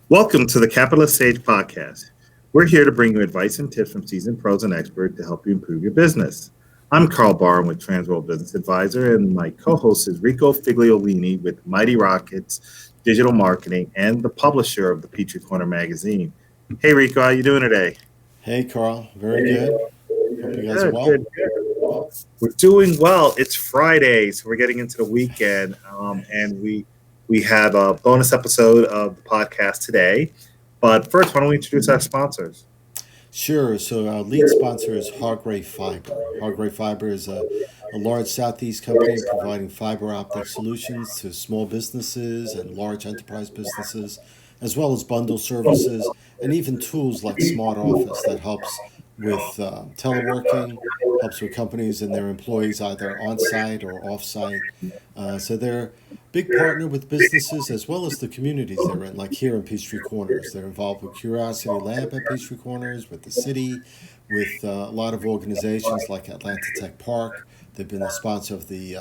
Welcome to the Capitalist Sage Podcast. We're here to bring you advice and tips from seasoned pros and experts to help you improve your business. I'm Karl Barham with Transworld Business Advisor, and my co-host is Rico Figliolini with Mighty Rockets Digital Marketing and the publisher of the Peachtree Corner magazine. Hey Rico, how you doing today? Hey, Karl. Very good. Hope you guys are well. Good. We're doing well. It's Friday, so we're getting into the weekend, and we have a bonus episode of the podcast today. But first, why don't we introduce our sponsors? Sure. So our lead sponsor is Hargray Fiber. Hargray Fiber is a large Southeast company providing fiber optic solutions to small businesses and large enterprise businesses, as well as bundle services and even tools like Smart Office that helps with teleworking, helps with companies and their employees either on site or off site. So they're a big partner with businesses as well as the communities they're in, like here in Peachtree Corners. They're involved with Curiosity Lab at Peachtree Corners, with the city, with a lot of organizations like Atlanta Tech Park. They've been a sponsor of the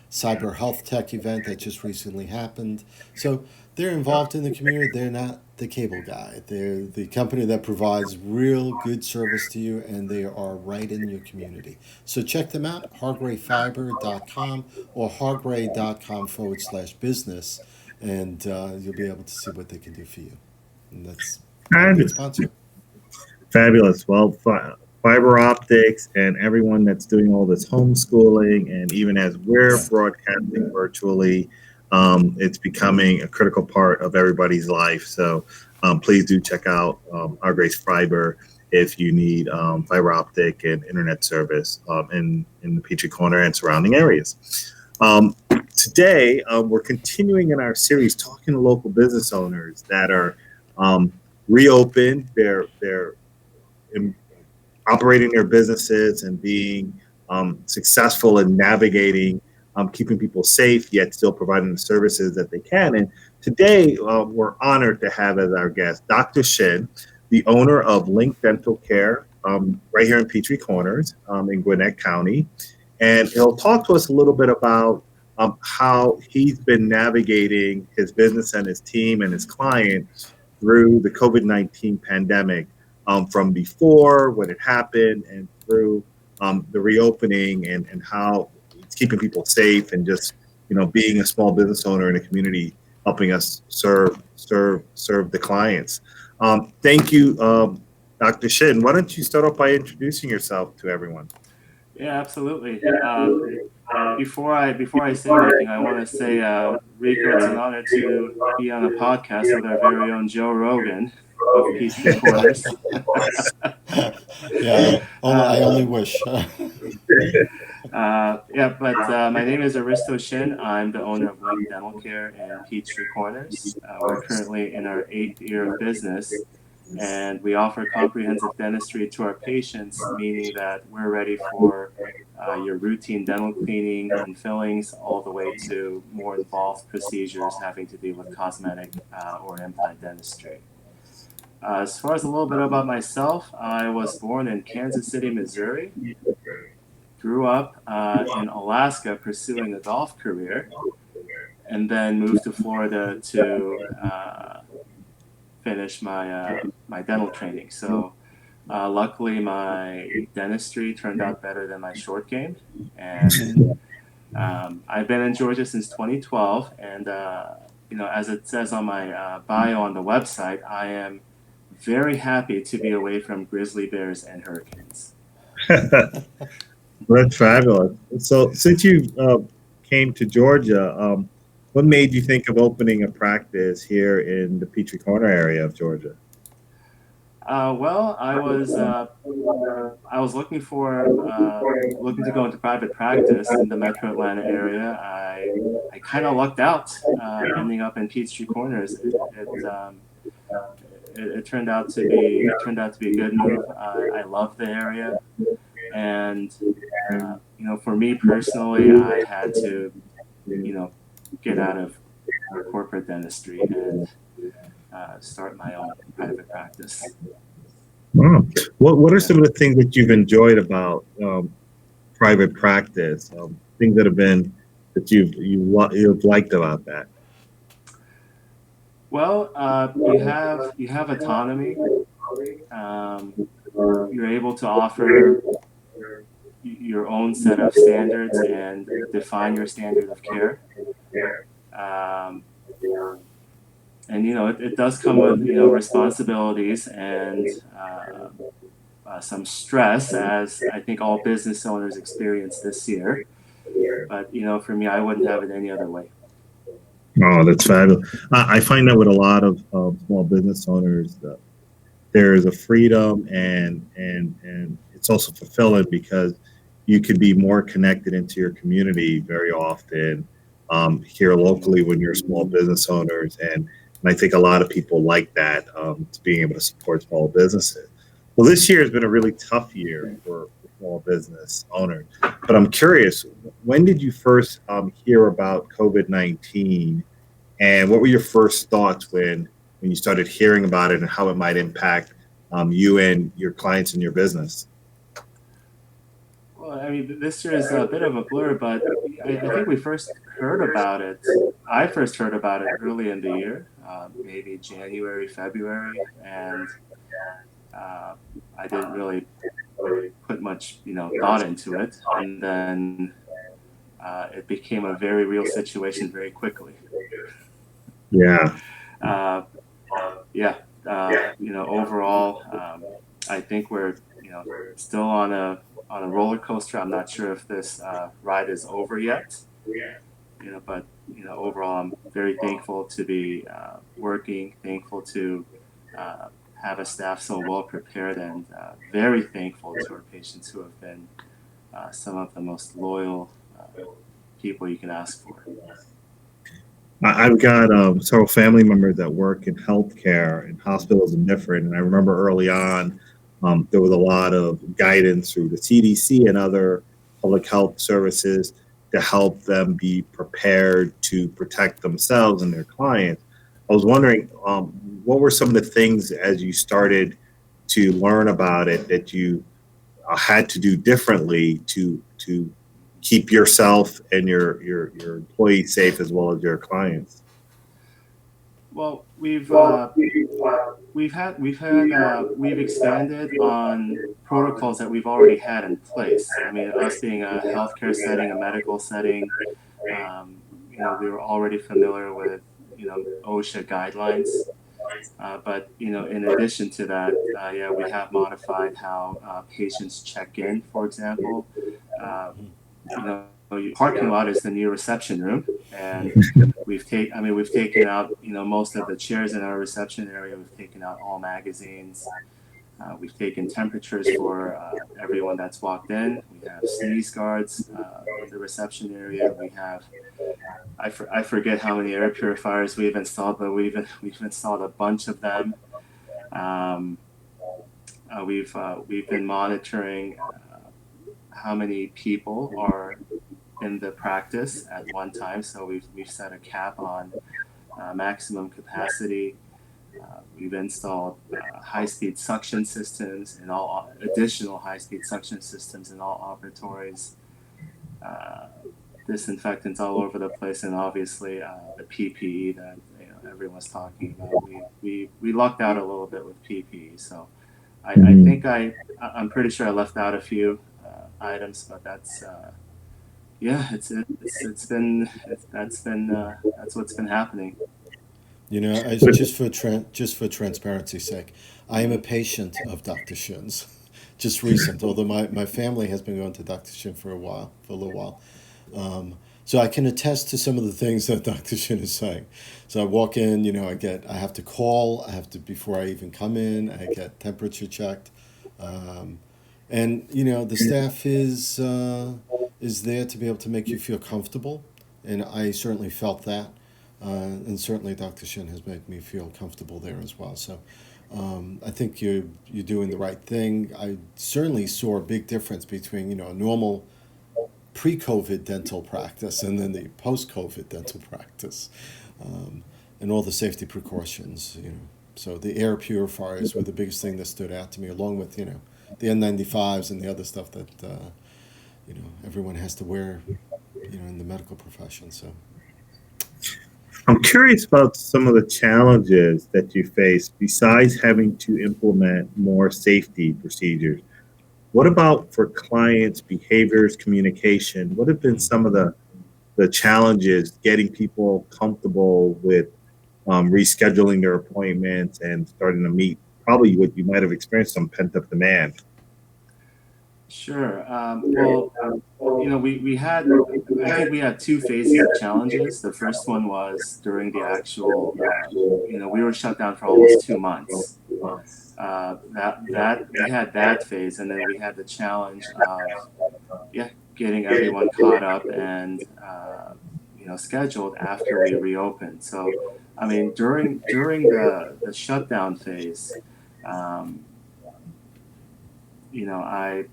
Cyber Health Tech event that just recently happened. So they're involved in the community. They're not the cable guy. They're the company that provides real good service to you, and they are right in your community. So check them out, hargrayfiber.com or hargray.com/business, and you'll be able to see what they can do for you. And that's a good sponsor. Fabulous. Well, fiber optics and everyone that's doing all this homeschooling, and even as we're broadcasting virtually, it's becoming a critical part of everybody's life. So please do check out Hargray's Fiber if you need fiber optic and internet service in the Peachtree Corner and surrounding areas. Today, we're continuing in our series talking to local business owners that are reopened. They're operating their businesses and being successful in navigating keeping people safe, yet still providing the services that they can. And today, we're honored to have as our guest Dr. Shyn, the owner of Link Dental Care, right here in Peachtree Corners in Gwinnett County. And he'll talk to us a little bit about how he's been navigating his business and his team and his client through the COVID-19 pandemic, from before when it happened and through the reopening and how it's keeping people safe and just, being a small business owner in a community, helping us serve the clients. Thank you, Dr. Shyn. Why don't you start off by introducing yourself to everyone? Yeah, absolutely. Before I say anything, I want to say, Rico, it's an honor to be on a podcast with our very own Joe Rogan of Peachtree Corners. Yeah, I only wish. My name is Aristo Shyn. I'm the owner of Link Dental Care in Peachtree Corners. We're currently in our 8th year of business, and we offer comprehensive dentistry to our patients, meaning that we're ready for your routine dental cleaning and fillings, all the way to more involved procedures having to do with cosmetic or implant dentistry. As far as a little bit about myself, I was born in Kansas City, Missouri. Grew up in Alaska pursuing a golf career, and then moved to Florida to finish my dental training. So luckily my dentistry turned out better than my short game, and I've been in Georgia since 2012. And as it says on my bio on the website, I am very happy to be away from grizzly bears and hurricanes. That's fabulous. So since you came to Georgia, what made you think of opening a practice here in the Peachtree Corner area of Georgia? Well, I was looking to go into private practice in the Metro Atlanta area. I kind of lucked out, ending up in Peachtree Corners. It turned out to be a good move. I love the area, and for me personally, I had to get out of corporate dentistry and start my own private practice. Oh. What are some of the things that you've enjoyed about private practice? Things that you've liked about that? Well, you have autonomy. Um, you're able to offer your own set of standards and define your standard of care. Um, and it does come with responsibilities and some stress, as I think all business owners experience this year. But for me, I wouldn't have it any other way. Oh, that's fabulous. I find that with a lot of small business owners, there is a freedom and it's also fulfilling because you could be more connected into your community very often here locally when you're small business owners, and I think a lot of people like that, to being able to support small businesses. Well, this year has been a really tough year for small business owners, but I'm curious, when did you first hear about COVID-19, and what were your first thoughts when you started hearing about it and how it might impact you and your clients in your business? Well, I mean, this year is a bit of a blur, but I think we first heard about it. I first heard about it early in the year, maybe January, February, and uh, I didn't really put much, thought into it. And then it became a very real situation very quickly. Yeah. Uh, yeah, overall, I think we're, still on a roller coaster. I'm not sure if this ride is over yet. But overall, I'm very thankful to be working, thankful to have a staff so well prepared, and very thankful to our patients who have been some of the most loyal people you can ask for. I've got several family members that work in healthcare and hospitals and different. And I remember early on, there was a lot of guidance through the CDC and other public health services to help them be prepared to protect themselves and their clients. I was wondering, what were some of the things as you started to learn about it that you had to do differently to keep yourself and your employees safe as well as your clients? Well, we've expanded on protocols that we've already had in place. I mean, us being a healthcare setting, a medical setting, um, we were already familiar with OSHA guidelines. But in addition to that, yeah, we have modified how patients check in. For example, uh, your parking lot is the new reception room, and we've taken out most of the chairs in our reception area. We've taken out all magazines. We've taken temperatures for everyone that's walked in. We have sneeze guards in the reception area. We have I forget how many air purifiers we've installed, but we've installed a bunch of them. Um, we've been monitoring how many people are in the practice at one time. So we've set a cap on maximum capacity. We've installed high-speed suction systems and all additional high-speed suction systems in all operatories. Uh, Disinfectants all over the place, and obviously the PPE that everyone's talking about. We lucked out a little bit with PPE, so I Mhm. think I'm pretty sure I left out a few items, but that's yeah, it's been that's what's been happening. As just for transparency's sake, I am a patient of Dr. Shyn's. Just recent, although my family has been going to Dr. Shyn for a little while. So I can attest to some of the things that Dr. Shyn is saying. So I walk in, I have to call, before I even come in, I get temperature checked. And the staff is there to be able to make you feel comfortable, and I certainly felt that, and certainly Dr. Shyn has made me feel comfortable there as well. So I think you're doing the right thing. I certainly saw a big difference between a normal pre-COVID dental practice and then the post-COVID dental practice, and all the safety precautions. So the air purifiers were the biggest thing that stood out to me, along with the N95s and the other stuff that everyone has to wear in the medical profession. So I'm curious about some of the challenges that you face besides having to implement more safety procedures. What about for clients' behaviors, communication? What have been some of the challenges getting people comfortable with rescheduling their appointments and starting to meet probably what you might have experienced some pent up demand? Sure. Well, we had, I think we had two phases of challenges. The first one was during the actual, we were shut down for almost 2 months. That we had that phase, and then we had the challenge of, yeah, getting everyone caught up and, scheduled after we reopened. So, I mean, during the shutdown phase, um, you know, I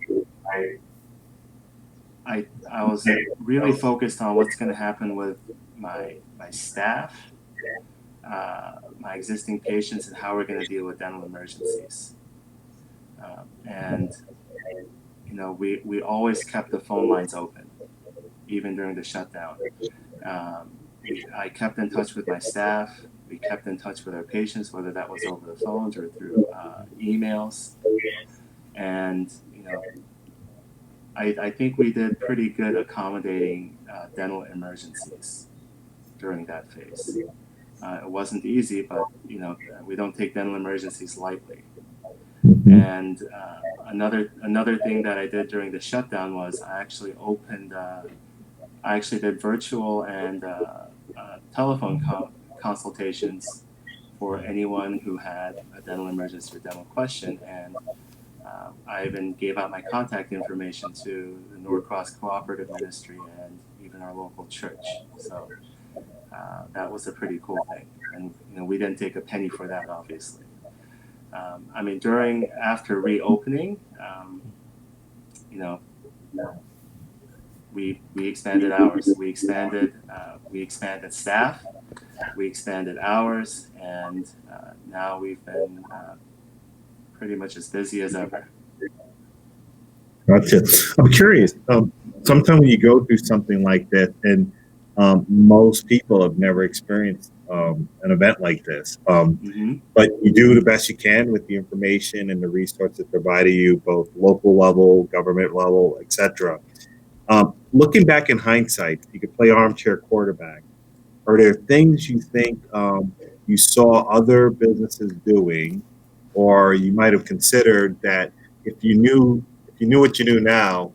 was really focused on what's going to happen with my staff, my existing patients, and how we're going to deal with dental emergencies. And we always kept the phone lines open, even during the shutdown. I kept in touch with my staff. We kept in touch with our patients, whether that was over the phones or through emails. And I think we did pretty good accommodating dental emergencies during that phase. It wasn't easy, but we don't take dental emergencies lightly. And another thing that I did during the shutdown was I actually did virtual and telephone consultations for anyone who had a dental emergency or dental question, and I even gave out my contact information to the Norcross Cooperative Ministry and even our local church. So that was a pretty cool thing, and we didn't take a penny for that, obviously. I mean, after reopening, you know, we expanded hours. We expanded staff. We expanded hours, and now we've been pretty much as busy as ever. Gotcha. I'm curious. Sometimes when you go through something like that, and most people have never experienced an event like this, but you do the best you can with the information and the resources provided you, both local level, government level, etc. Looking back in hindsight, if you could play armchair quarterback, are there things you think you saw other businesses doing, or you might have considered that if you knew what you knew now,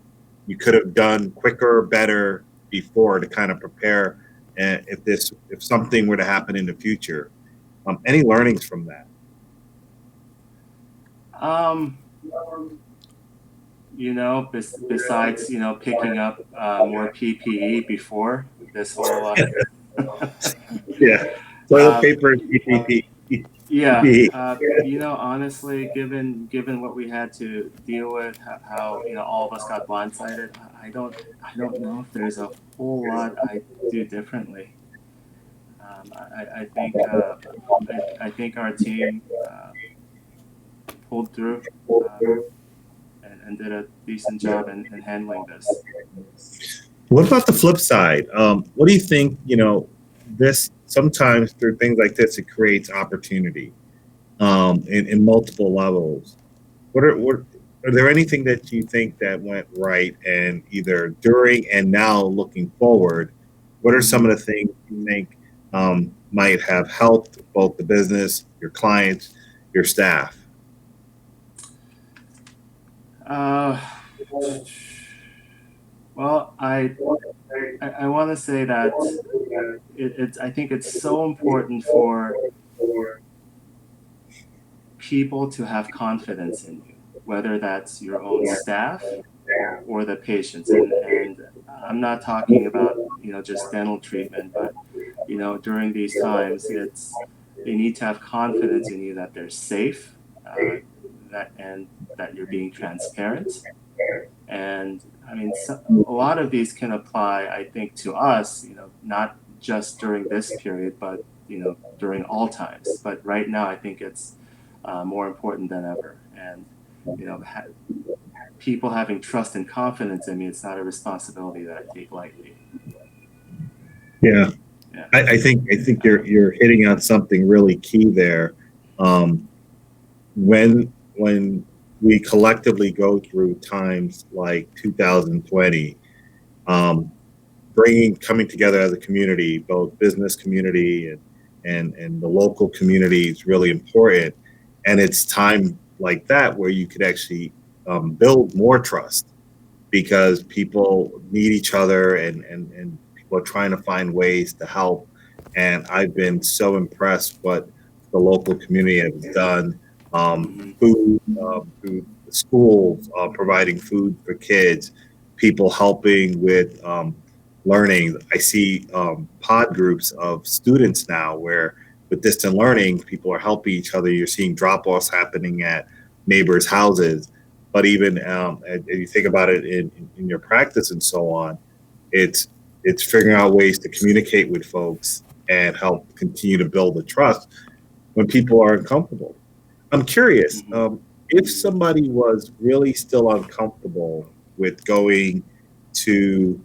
you could have done quicker, better before to kind of prepare if something were to happen in the future? Any learnings from that? Um, besides picking up more PPE before this whole Yeah, toilet uh, paper and PPP. yeah, honestly, given what we had to deal with, how all of us got blindsided, I don't know if there's a whole lot I do differently. I think our team pulled through, and did a decent job in handling this. What about the flip side? What do you think? This sometimes through things like this, it creates opportunity in multiple levels. Are there anything that you think that went right, and either during and now looking forward, what are some of the things you think might have helped both the business, your clients, your staff? Uh, well, I want to say that I think it's so important for people to have confidence in you, whether that's your own staff or the patients. And I'm not talking about just dental treatment, but during these times, they need to have confidence in you that they're safe, that you're being transparent. And I mean, a lot of these can apply, I think, to us, not just during this period, but during all times. But right now, I think it's more important than ever. And people having trust and confidence in me, it's not a responsibility that I take lightly. Yeah. Yeah. I think you're hitting on something really key there. Um, when we collectively go through times like 2020, um, coming together as a community, both business community and the local community is really important. And it's time like that where you could actually build more trust because people need each other and people are trying to find ways to help. And I've been so impressed what the local community has done. Mm-hmm. Food through the schools, providing food for kids, people helping with learning. I see pod groups of students now where with distant learning, people are helping each other. You're seeing drop-offs happening at neighbors' houses, but even and you think about it in your practice and so on, it's it's figuring out ways to communicate with folks and help continue to build the trust when people are uncomfortable. I'm curious, Mm-hmm. if somebody was really still uncomfortable with going to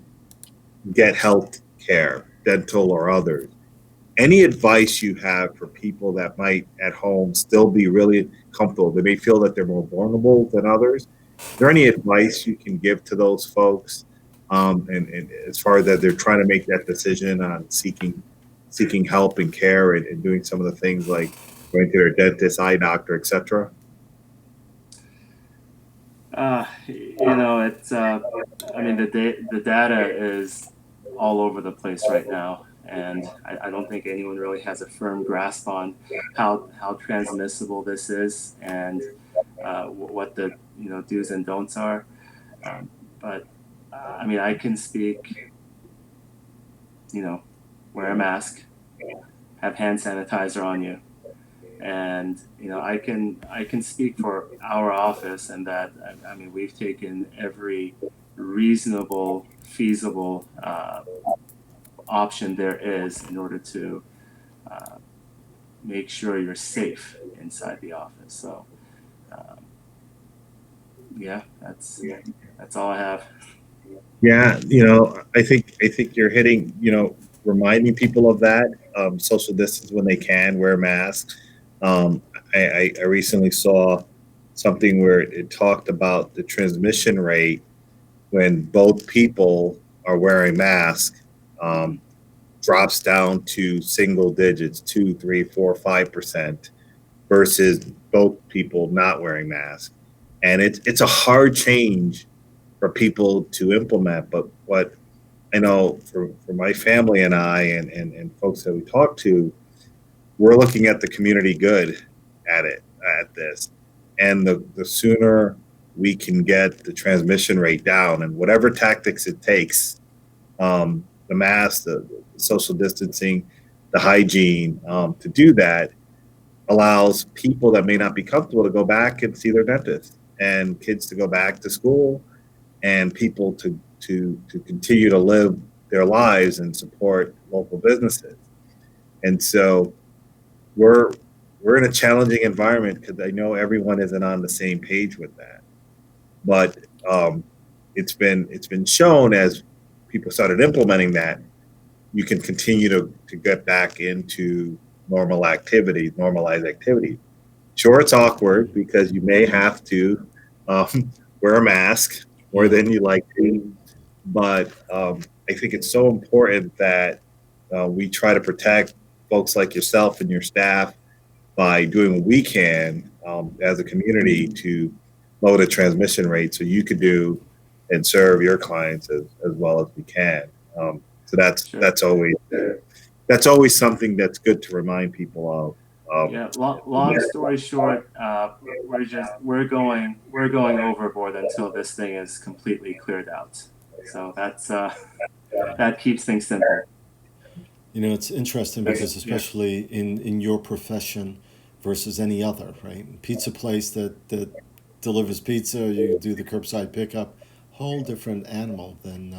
get health care, dental or others, any advice you have for people that might at home still be really comfortable? They may feel that they're more vulnerable than others. Is there any advice you can give to those folks? And as far as that they're trying to make that decision on seeking help and care and doing some of the things like going to their dentist, eye doctor, etc. It's. I mean, the data is all over the place right now, and I don't think anyone really has a firm grasp on how transmissible this is and what the do's and don'ts are. Um, but I mean, I can speak. You know, wear a mask, have hand sanitizer on you, and I can speak for our office and that I mean we've taken every reasonable, feasible option there is in order to uh, make sure you're safe inside the office. So um, yeah, that's all I have. Yeah, I think you're hitting, reminding people of that, social distance when they can, wear masks. I recently saw something where it talked about the transmission rate when both people are wearing masks, Mm-hmm. um, drops down to single digits, 2, 3, 4, 5%, versus both people not wearing masks. And it's a hard change for people to implement. But what I know for my family and I and folks that we talk to, we're looking at the community good at it at this. And the sooner we can get the transmission rate down and whatever tactics it takes, the mask, the social distancing, the hygiene, to do that allows people that may not be comfortable to go back and see their dentist and kids to go back to school and people to continue to live their lives and support local businesses. And so we're we're in a challenging environment because I know everyone isn't on the same page with that. But um, it's been shown as people started implementing that you can continue to get back into normalized activity. Sure, it's awkward because you may have to wear a mask more Mm. than you like to, but I think it's so important that we try to protect folks like yourself and your staff by doing what we can as a community to lower the transmission rate so you could do and serve your clients as well as we can. So that's Sure. that's always that's always something that's good to remind people of. Yeah. Long story short, we're going overboard until this thing is completely cleared out. So that keeps things simple. It's interesting because Yeah. especially in your profession versus any other, right? Pizza place that delivers pizza, you do the curbside pickup, whole different animal than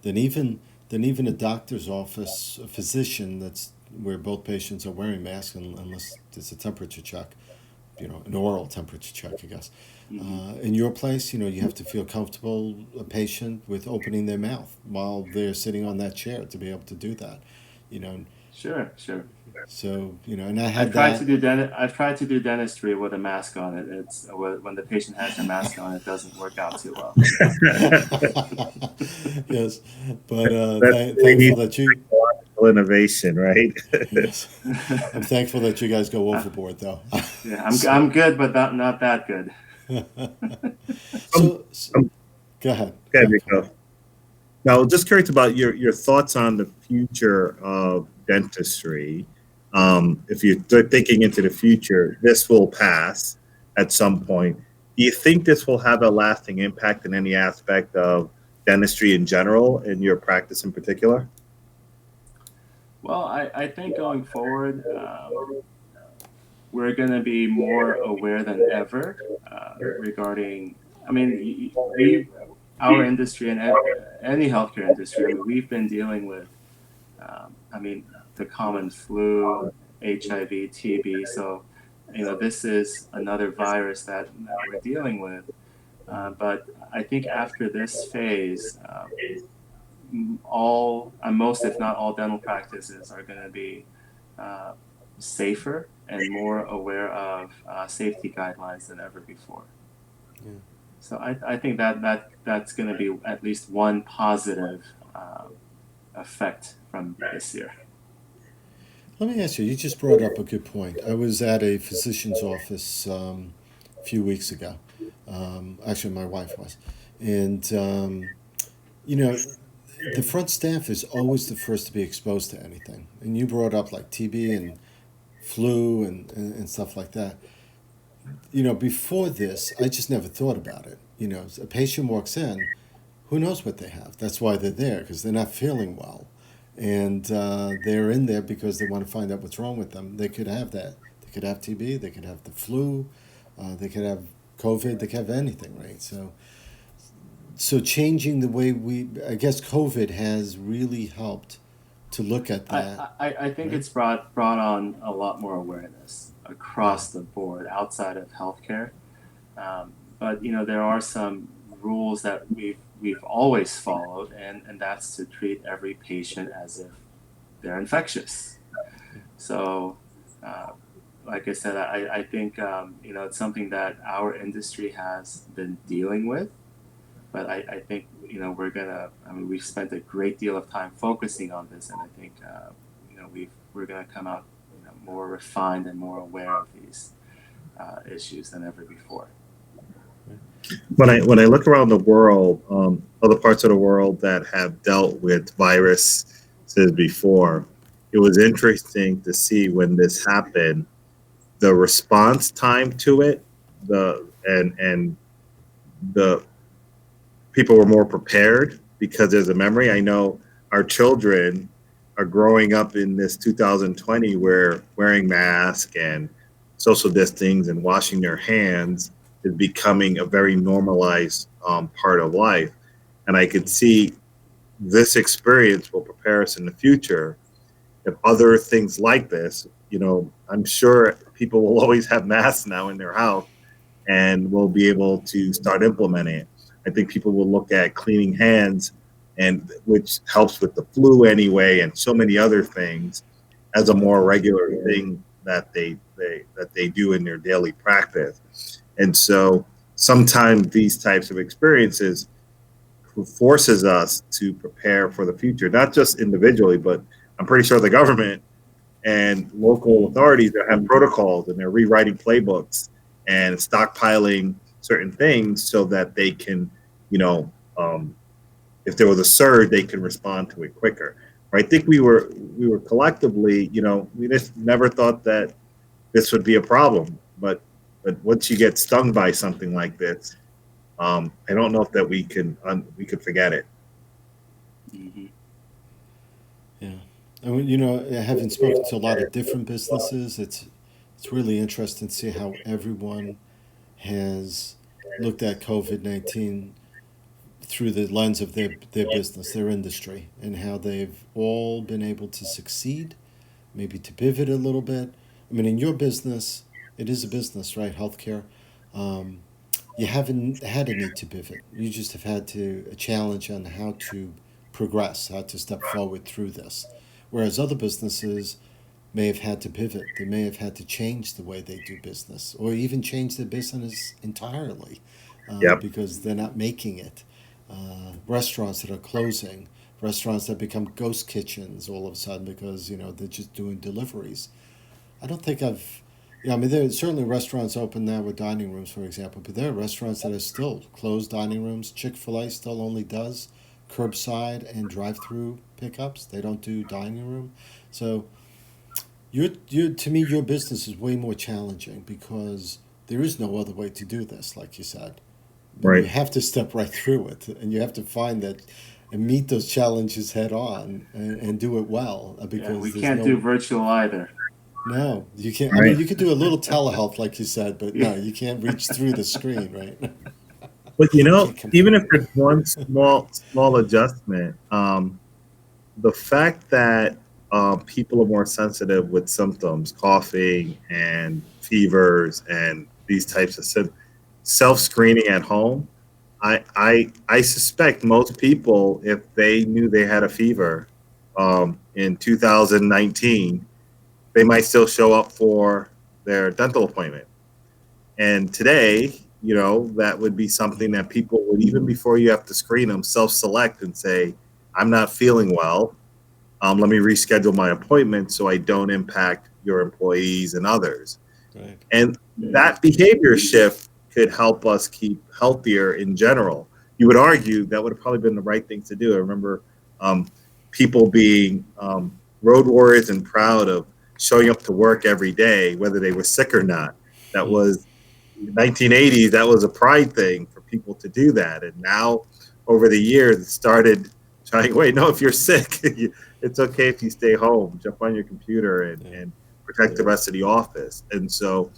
even than even a doctor's office, a physician that's where both patients are wearing masks unless it's a temperature check, an oral temperature check, I guess. Hmm. In your place, you have to feel comfortable, a patient, with opening their mouth while they're sitting on that chair to be able to do that. you know. Sure, sure. So, and I had that. I've tried to do dentistry with a mask on it. It's when the patient has their mask on, it doesn't work out too well. Yes, but That we thankful need that you. technological innovation, right? Yes, I'm thankful that you guys go overboard, though. Yeah, So, I'm good, but not that good. um, so, um, go ahead, okay, go ahead, Carl. Rico. Now, just curious about your thoughts on the future of dentistry. If you're thinking into the future, this will pass at some point. Do you think this will have a lasting impact in any aspect of dentistry in general, in your practice in particular? Well, I think going forward, we're going to be more aware than ever regarding. I mean, our industry and any healthcare industry. I mean, we've been dealing with. I mean, the common flu, HIV, TB. So, this is another virus that we're dealing with. But I think after this phase, most, if not all, dental practices are going to be uh, safer and more aware of safety guidelines than ever before. Yeah. So I think that's going to be at least one positive effect from this year. Let me ask you. You just brought up a good point. I was at a physician's office a few weeks ago. Actually, my wife was, and you know, the front staff is always the first to be exposed to anything. And you brought up like TB and flu and stuff like that. Before this, I just never thought about it. A patient walks in, who knows what they have? That's why they're there, because they're not feeling well. And they're in there because they want to find out what's wrong with them. They could have that. They could have TB, they could have the flu, they could have COVID, they could have anything, right? So changing the way I guess COVID has really helped to look at that, I think right? it's brought on a lot more awareness Yeah. across the board outside of healthcare. But there are some rules that we've always followed, and that's to treat every patient as if they're infectious. So, uh, like I said, I think it's something that our industry has been dealing with, but I think we're gonna. I mean, we've spent a great deal of time focusing on this, and I think we're gonna come out more refined and more aware of these issues than ever before. When I look around the world, other parts of the world that have dealt with viruses before, it was interesting to see when this happened, the response time to it, and the people were more prepared because there's a memory. I know our children are growing up in this 2020 where wearing masks and social distancing and washing their hands is becoming a very normalized part of life. And I could see this experience will prepare us in the future if other things like this, I'm sure people will always have masks now in their house and we'll be able to start implementing it. I think people will look at cleaning hands, and which helps with the flu anyway, and so many other things, as a more regular thing that they do in their daily practice. And so sometimes these types of experiences forces us to prepare for the future, not just individually, but I'm pretty sure the government and local authorities that have protocols and they're rewriting playbooks and stockpiling certain things so that they can, you know, um, if there was a surge, they can respond to it quicker. I think we were collectively, we just never thought that this would be a problem, but once you get stung by something like this, I don't know if that we could forget it. Mm-hmm. Yeah. And having spoken to a lot of different businesses, it's really interesting to see how everyone has looked at COVID-19 through the lens of their business, their industry, and how they've all been able to succeed, maybe to pivot a little bit. I mean, in your business, it is a business, right? Healthcare. Um, you haven't had a need to pivot. You just have had to a challenge on how to progress, how to step forward through this. whereas other businesses may have had to pivot. They may have had to change the way they do business, or even change their business entirely, Yep. because they're not making it. Restaurants that are closing, restaurants that become ghost kitchens all of a sudden because they're just doing deliveries. I don't think I've. Yeah, I mean, there are certainly restaurants open now with dining rooms, for example, but there are restaurants that are still closed dining rooms. Chick-fil-A still only does curbside and drive-through pickups. They don't do dining room. So to me, your business is way more challenging because there is no other way to do this, like you said. And you Right. have to step right through it, and you have to find that and meet those challenges head on and do it well, Yeah, we because there's can't do no. virtual either. No, you can't. I mean, Right. you could do a little telehealth, like you said, but Yeah. no, you can't reach through the screen, right? But You can't even if compare. there's one small adjustment, the fact that people are more sensitive with symptoms, coughing and fevers and these types of self screening at home. I suspect most people, if they knew they had a fever in 2019, they might still show up for their dental appointment. And today, that would be something that people would, even before you have to screen them, self select and say, I'm not feeling well. Let me reschedule my appointment so I don't impact your employees and others. Right. And that behavior shift could help us keep healthier in general. You would argue that would have probably been the right thing to do. I remember um, people being road warriors and proud of showing up to work every day, whether they were sick or not. That Hmm. was 1980s. That was a pride thing for people to do that. And now, over the years, it started trying. Wait, no, if you're sick, it's okay if you stay home. Jump on your computer Yeah. and protect the rest of the office. And so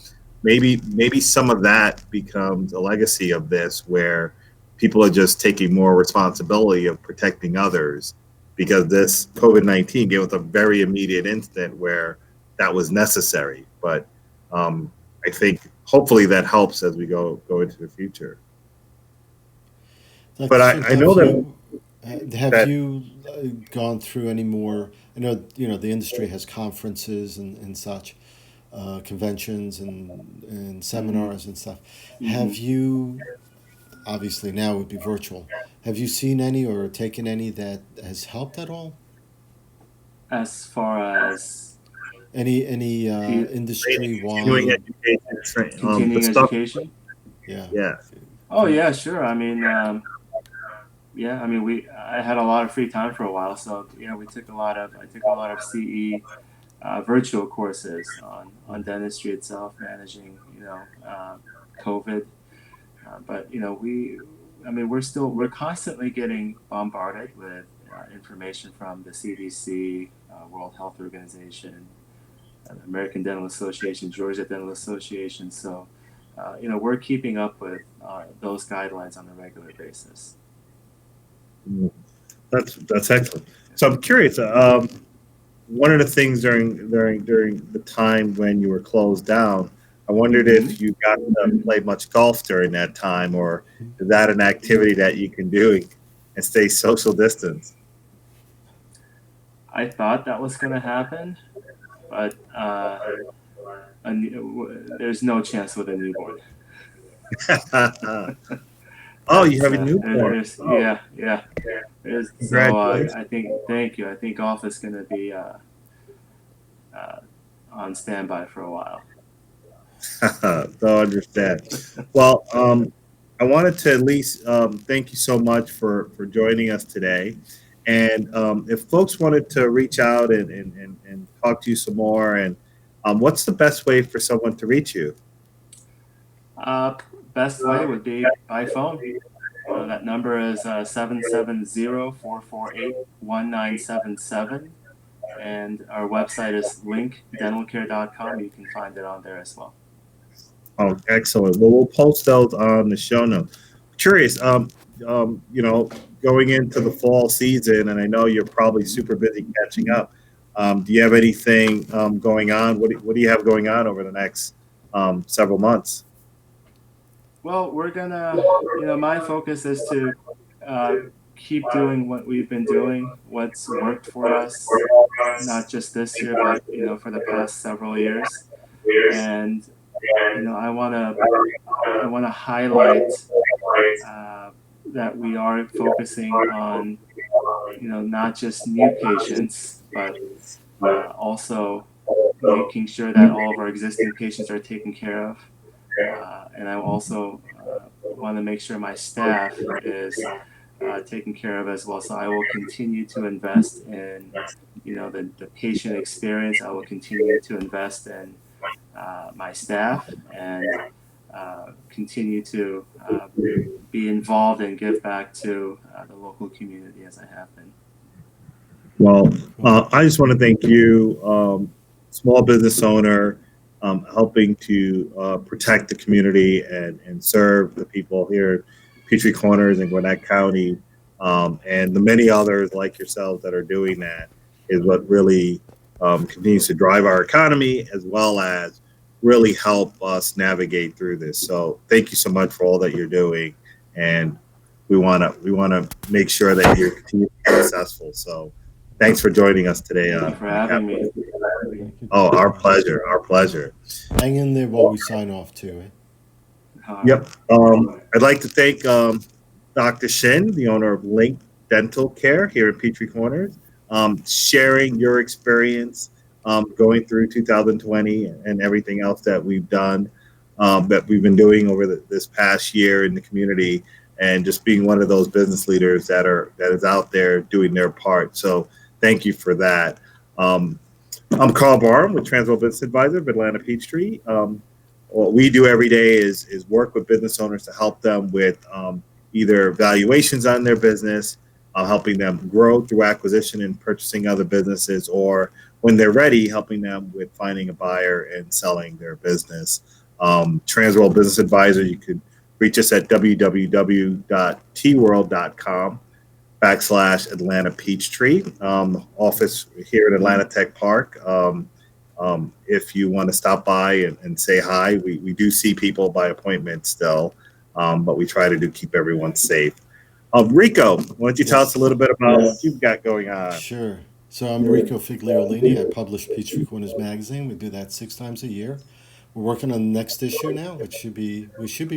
maybe some of that becomes a legacy of this, where people are just taking more responsibility of protecting others, because this COVID-19 gave us a very immediate instant where that was necessary. But I think hopefully that helps as we go into the future. But Dr. I, Shin, I know have that you gone through any more? I know the industry has conferences and such, conventions and Hmm. seminars and stuff. Hmm. Have you, obviously now it would be virtual, have you seen any or taken any that has helped at all? As far as Any the industry continuing wide? education, the continuing stuff. education. Yeah. Yeah. Oh yeah, sure. I mean, yeah. I mean, I had a lot of free time for a while, so we took a lot of I took a lot of CE virtual courses on dentistry itself, managing COVID. But I mean, we're constantly getting bombarded with information from the CDC, World Health Organization, American Dental Association, Georgia Dental Association. So, we're keeping up with those guidelines on a regular basis. That's excellent. So I'm curious. One of the things during the time when you were closed down, I wondered Hmm. if you got to play much golf during that time, or is that an activity that you can do and stay social distance? I thought that was going to happen, but there's no chance with a newborn. Oh, you That's have a newborn. there's Oh, yeah. So congratulations. I think thank you. I think golf is going to be uh, on standby for a while. Don't understand. Well, I wanted to at least thank you so much for joining us today. And if folks wanted to reach out and talk to you some more, and what's the best way for someone to reach you? Uh, Best way would be by phone. That number is 770-448-1977, and our website is linkdentalcare.com. You can find it on there as well. Oh, excellent. Well, we'll post those on the show notes. Curious, going into the fall season, and I know you're probably Mhm. super busy catching up. Do you have anything going on? What do you have going on over the next several months? Well, my focus is to uh, keep doing what we've been doing, what's worked for us, not just this year, but for the past several years. And I want to highlight that we are focusing on not just new patients, but also making sure that all of our existing patients are taken care of. And I also want to make sure my staff is taken care of as well. So I will continue to invest in, the patient experience. I will continue to invest in my staff and continue to be involved and give back to the local community as I have been. Well, I just want to thank you, small business owner, helping to protect the community and serve the people here at Peachtree Corners in Gwinnett County, and the many others like yourselves that are doing that is what really continues to drive our economy as well as really help us navigate through this. So thank you so much for all that you're doing, and we want to make sure that you're continuing to be successful. So thanks for joining us today. Thank you for having me. Oh, our pleasure. Our pleasure. Hang in there while we sign off too. Yep. I'd like to thank Dr. Shyn, the owner of Link Dental Care here at Peachtree Corners, sharing your experience going through 2020 and everything else that we've done, that we've been doing over this past year in the community, and just being one of those business leaders that is out there doing their part. So thank you for that. I'm Karl Barham with Transworld Business Advisor of Atlanta Peachtree. What we do every day is work with business owners to help them with either valuations on their business, helping them grow through acquisition and purchasing other businesses, or when they're ready, helping them with finding a buyer and selling their business. Transworld Business Advisor, you could reach us at www.tworld.com/Atlanta Peachtree. Office here at Atlanta Tech Park. If you want to stop by and say hi, we do see people by appointment still, but we try to keep everyone safe. Rico, why don't you tell us a little bit about what you've got going on? Sure. So I'm Rico Figliolini. I publish Peachtree Corners magazine. We do that 6 times a year. We're working on the next issue now, which should be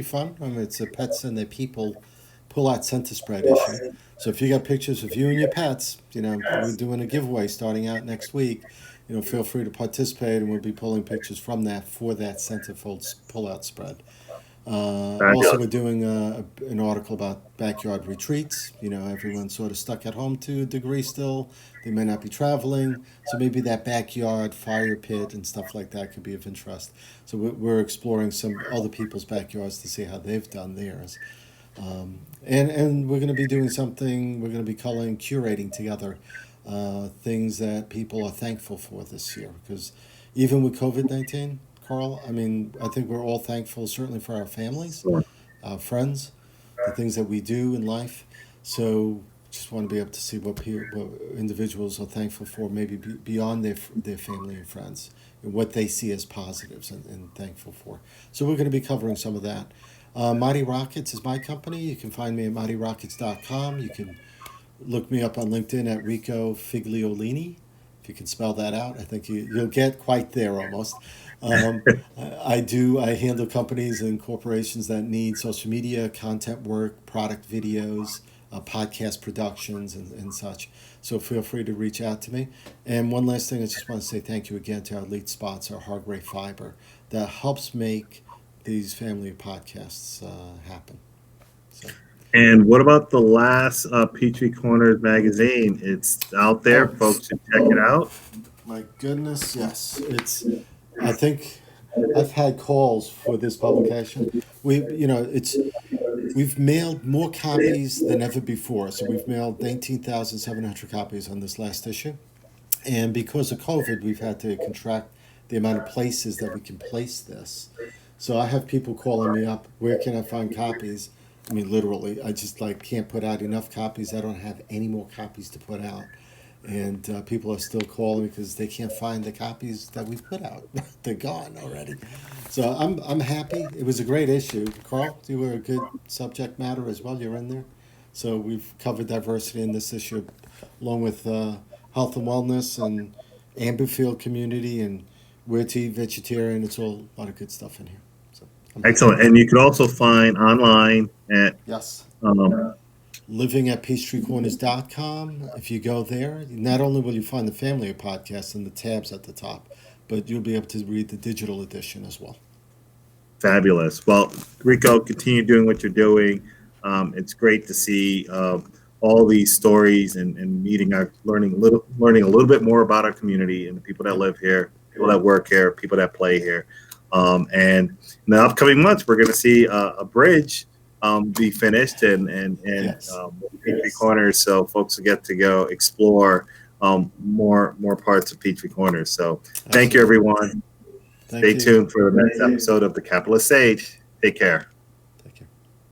fun. I mean, it's a pets and their people pull out center spread issue. So if you got pictures of you and your pets, we're doing a giveaway starting out next week. Feel free to participate, and we'll be pulling pictures from that for that centerfold pull-out spread. Also, we're doing an article about backyard retreats. Everyone's sort of stuck at home to a degree still. They may not be traveling, so maybe that backyard fire pit and stuff like that could be of interest. So we're exploring some other people's backyards to see how they've done theirs. And we're going to be doing something, we're going to be curating together things that people are thankful for this year. Because even with COVID-19, Karl, I mean, I think we're all thankful, certainly for our families, our friends, the things that we do in life. So just want to be able to see what individuals are thankful for, maybe beyond their family and friends, and what they see as positives and thankful for. So we're going to be covering some of that. Mighty Rockets is my company. You can find me at mightyrockets.com. You can look me up on LinkedIn at Rico Figliolini. If you can spell that out, I think you'll get quite there almost. I handle companies and corporations that need social media, content work, product videos, podcast productions, and such. So feel free to reach out to me. And one last thing, I just want to say thank you again to our lead sponsor, Hargrave Fiber, that helps make these family of podcasts happen. So. And what about the last Peachtree Corners magazine? It's out there. Folks should check it out. My goodness, yes. I think I've had calls for this publication. We've mailed more copies than ever before. So we've mailed 19,700 copies on this last issue. And because of COVID, we've had to contract the amount of places that we can place this. So I have people calling me up, where can I find copies? I mean, literally, I just can't put out enough copies. I don't have any more copies to put out. And people are still calling because they can't find the copies that we've put out. They're gone already. So I'm happy. It was a great issue. Karl, you were a good subject matter as well. You're in there. So we've covered diversity in this issue, along with health and wellness and Amberfield community and where to eat vegetarian. It's all a lot of good stuff in here. So Excellent. And you can also find online at yes. um, Living at peachtreecorners.com. If you go there, not only will you find the family of podcasts and the tabs at the top, but you'll be able to read the digital edition as well. Fabulous. Well, Rico, continue doing what you're doing. It's great to see all these stories and learning a little bit more about our community and the people that live here, people that work here, people that play here. And in the upcoming months, we're going to see a bridge be finished and Yes. Peachtree Corners, so folks will get to go explore more parts of Peachtree Corners. So thank you, everyone. Thank Stay you. tuned for the next episode of The Capitalist Sage. Take care.